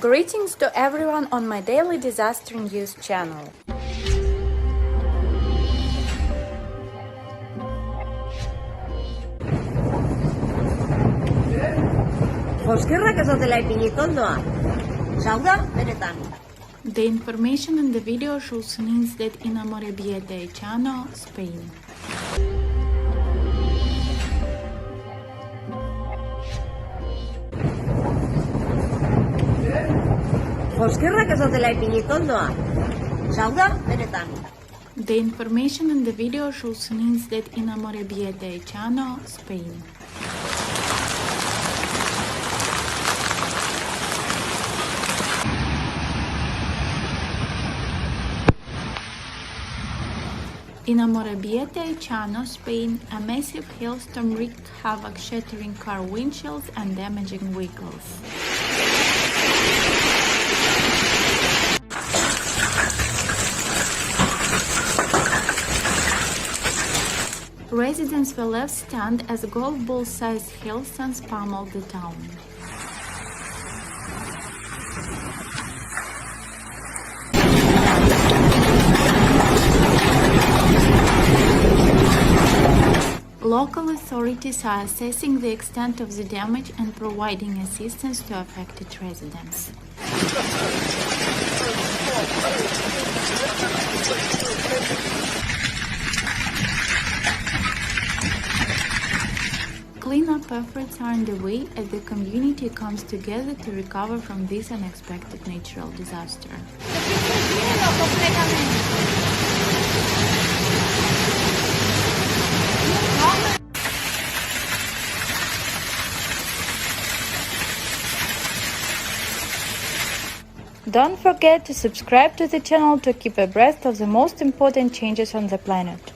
Greetings to everyone on my daily disaster news channel. Joskerrak ez dutela ipinit ondoa. Sauda, benetan. The information in the video shows links that in Amorebieta, Spain. Joskerrak ez dutela ipinit ondoa. Sauda, benetan. The information in the video shows links that in Amorebieta, Spain. In Amorebieta, Spain, a massive hailstorm wreaked havoc, shattering car windshields and damaging vehicles. Residents were left stunned as golf ball-sized hailstones pummeled the town. Local authorities are assessing the extent of the damage and providing assistance to affected residents. Cleanup efforts are underway as the community comes together to recover from this unexpected natural disaster. Don't forget to subscribe to the channel to keep abreast of the most important changes on the planet.